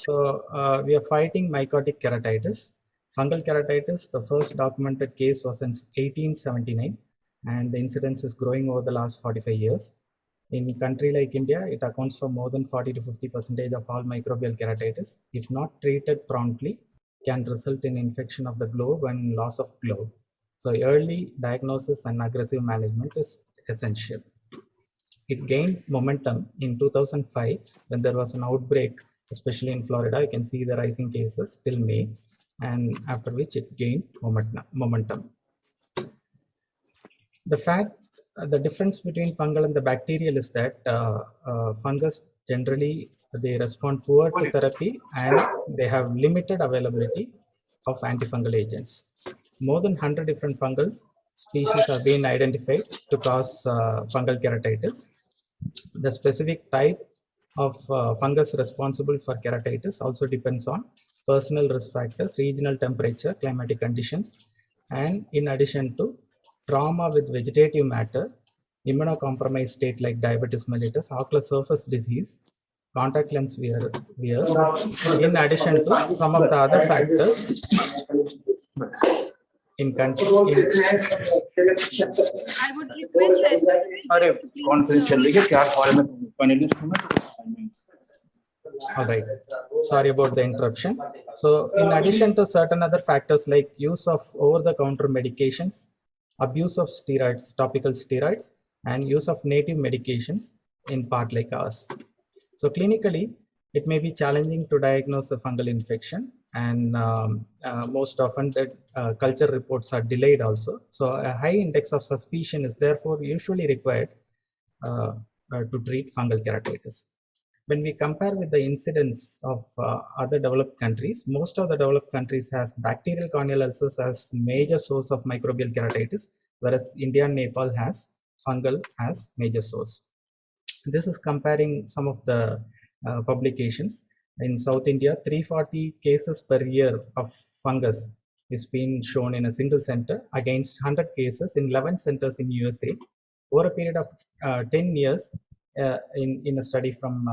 So we are fighting mycotic keratitis. Fungal keratitis, the first documented case was in 1879, and the incidence is growing over the last 45 years. In a country like India, it accounts for more than 40 to 50% of all microbial keratitis. If not treated promptly, can result in infection of the globe and loss of globe. So early diagnosis and aggressive management is essential. It gained momentum in 2005 when there was an outbreak, especially in Florida. You can see the rising cases till May, and after which it gained momentum. The difference between fungal and the bacterial is that fungus generally they respond poor to therapy and they have limited availability of antifungal agents. More than 100 different fungal species have been identified to cause fungal keratitis. The specific type of fungus responsible for keratitis also depends on personal risk factors, regional temperature, climatic conditions, and in addition to trauma with vegetative matter, immunocompromised state like diabetes mellitus, ocular surface disease, contact lens wears, in addition to some of the other factors in country. I would request Esther to please. All right, sorry about the interruption. So in addition to certain other factors like use of over-the-counter medications, abuse of steroids, topical steroids, and use of native medications in part like ours. So clinically, it may be challenging to diagnose a fungal infection, and most often the culture reports are delayed also. So a high index of suspicion is therefore usually required to treat fungal keratitis. When we compare with the incidence of other developed countries, most of the developed countries has bacterial corneal ulcers as major source of microbial keratitis, whereas India and Nepal has fungal as major source. This is comparing some of the publications. In South India, 340 cases per year of fungus is being shown in a single center against 100 cases in 11 centers in USA. Over a period of 10 years, in a study from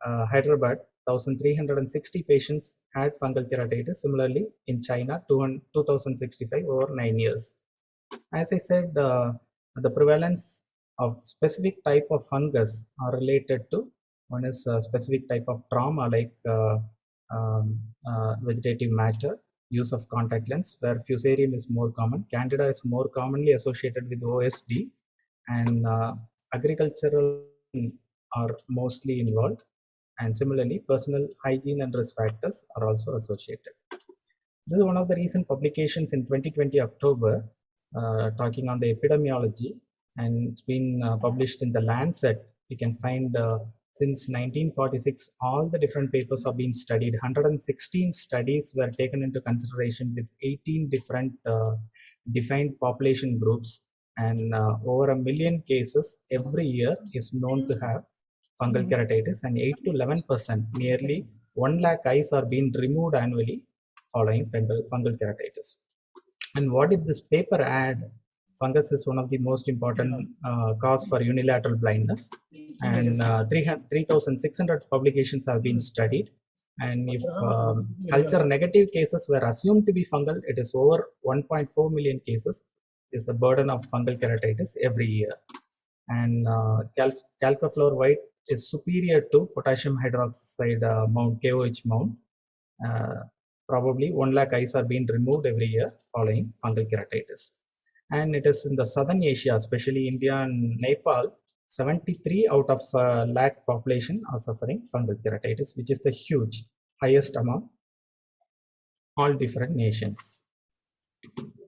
Hyderabad, 1,360 patients had fungal keratitis. Similarly, in China, 2,065 over 9 years. As I said, the prevalence of specific type of fungus are related to, one is a specific type of trauma like vegetative matter, use of contact lens, where fusarium is more common. Candida is more commonly associated with OSD, and agricultural are mostly involved, and similarly personal hygiene and risk factors are also associated. This is one of the recent publications in 2020 October talking on the epidemiology, and it's been published in the Lancet. You can find since 1946 all the different papers have been studied. 116 studies were taken into consideration with 18 different defined population groups, and over 1 million cases every year is known to have fungal keratitis, and 8 to 11%, nearly 1 lakh eyes are being removed annually following fungal keratitis. And what did this paper add? Fungus is one of the most important cause for unilateral blindness, and 3,600 publications have been studied. And if culture negative cases were assumed to be fungal, it is over 1.4 million cases is the burden of fungal keratitis every year. And calcofluor white is superior to potassium hydroxide mount, KOH mount. Probably 1 lakh eyes are being removed every year following fungal keratitis. And it is in the southern Asia, especially India and Nepal, 73 out of lakh population are suffering fungal keratitis, which is the huge, highest among all different nations.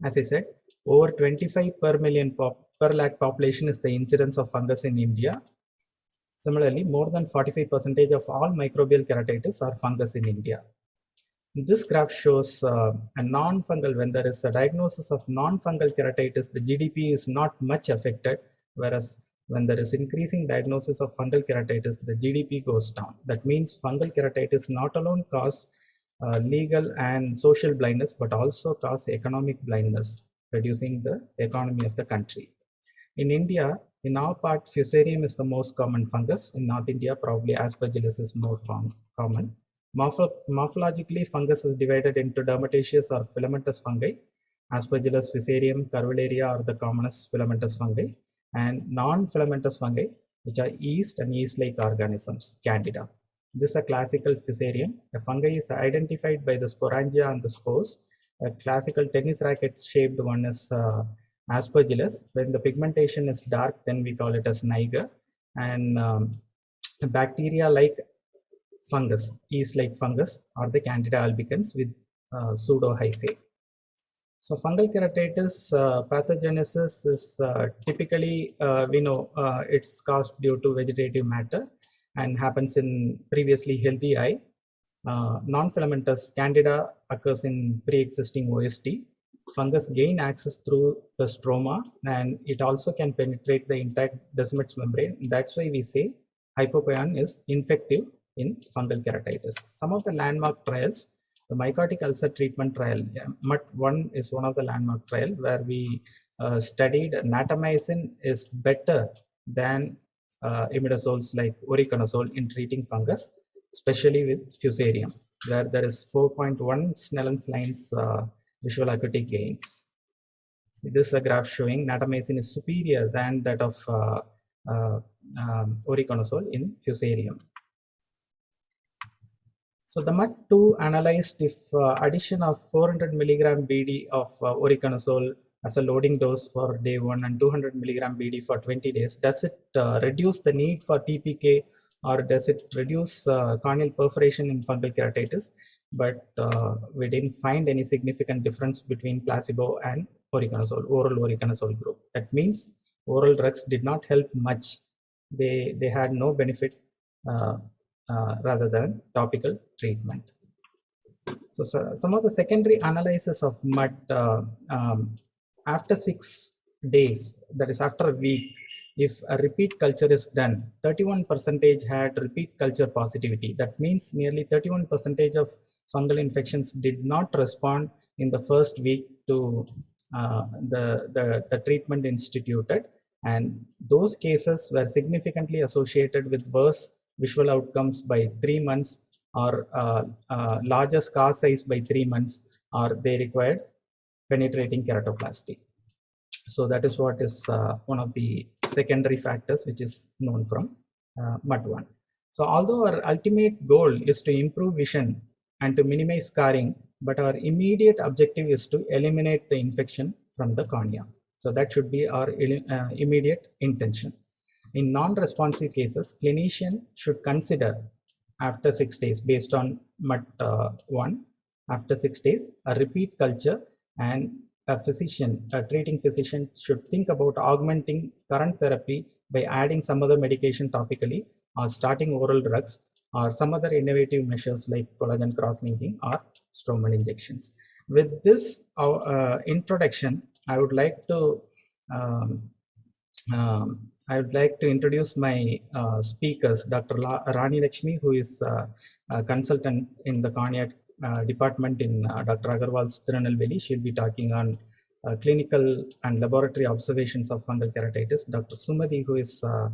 As I said, over 25 per million per lakh population is the incidence of fungus in India. Similarly, more than 45% of all microbial keratitis are fungus in India. This graph shows a non-fungal, when there is a diagnosis of non-fungal keratitis, the GDP is not much affected, whereas when there is increasing diagnosis of fungal keratitis, the GDP goes down. That means fungal keratitis not alone cause legal and social blindness, but also cause economic blindness, reducing the economy of the country. In India, In our part, Fusarium is the most common fungus. In North India, probably Aspergillus is more common. Morphologically, fungus is divided into dermaticeous or filamentous fungi. Aspergillus, Fusarium, Curvularia are the commonest filamentous fungi, and non-filamentous fungi, which are yeast and yeast-like organisms, Candida. This is a classical Fusarium. A fungi is identified by the sporangia and the spores. A classical tennis racket-shaped one is Aspergillus. When the pigmentation is dark, then we call it as Niger. And bacteria like fungus, yeast-like fungus, are the Candida albicans with pseudo-hyphae. So fungal keratitis pathogenesis is typically, we know it's caused due to vegetative matter and happens in previously healthy eye. Non-filamentous Candida occurs in pre-existing OSD. Fungus gain access through the stroma, and it also can penetrate the intact Descemet's membrane. That's why we say hypopion is infective in fungal keratitis. Some of the landmark trials, the mycotic ulcer treatment trial, MUT1 is one of the landmark trial where we studied natamycin is better than imidazoles like voriconazole in treating fungus, especially with Fusarium, where there is 4.1 Snellen's lines visual acuity gains. So this is a graph showing natamycin is superior than that of voriconazole in Fusarium. So the MUT2 analyzed if addition of 400 milligram BD of voriconazole as a loading dose for day 1 and 200 milligram BD for 20 days, does it reduce the need for TPK, or does it reduce corneal perforation in fungal keratitis? But we didn't find any significant difference between placebo and voriconazole, oral voriconazole group. That means oral drugs did not help much. They had no benefit rather than topical treatment. So some of the secondary analysis of MUT after 6 days, that is after a week, if a repeat culture is done, 31% had repeat culture positivity. That means nearly 31% of fungal infections did not respond in the first week to the treatment instituted, and those cases were significantly associated with worse visual outcomes by 3 months, or larger scar size by 3 months, or they required penetrating keratoplasty. So that is what is one of the secondary factors which is known from MUT1. So although our ultimate goal is to improve vision and to minimize scarring, but our immediate objective is to eliminate the infection from the cornea. So that should be our immediate intention. In non-responsive cases, clinician should consider after 6 days, based on MUT1, after 6 days, a repeat culture, and a treating physician should think about augmenting current therapy by adding some other medication topically, or starting oral drugs, or some other innovative measures like collagen cross-linking or stromal injections. With this introduction, I would like to introduce my speakers, Dr. Rani Lakshmi, who is a consultant in the cornea department in Dr. Agarwal's Tirunelveli. She'll be talking on clinical and laboratory observations of fungal keratitis. Dr. Sumati, who is a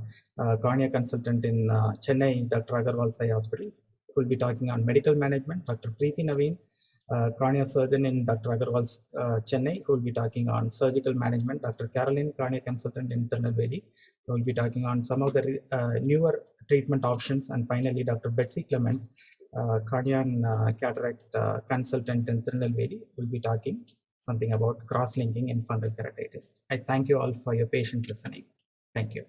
cornea consultant in Chennai, Dr. Agarwal's Eye Hospital, will be talking on medical management. Dr. Preeti Naveen, cornea surgeon in Dr. Agarwal's Chennai, who will be talking on surgical management. Dr. Caroline, cornea consultant in Tirunelveli, who will be talking on some of the newer treatment options. And finally, Dr. Betsy Clement, cornea and cataract consultant in Tirunelveli, will be talking something about cross-linking in fungal keratitis. I thank you all for your patient listening. Thank you.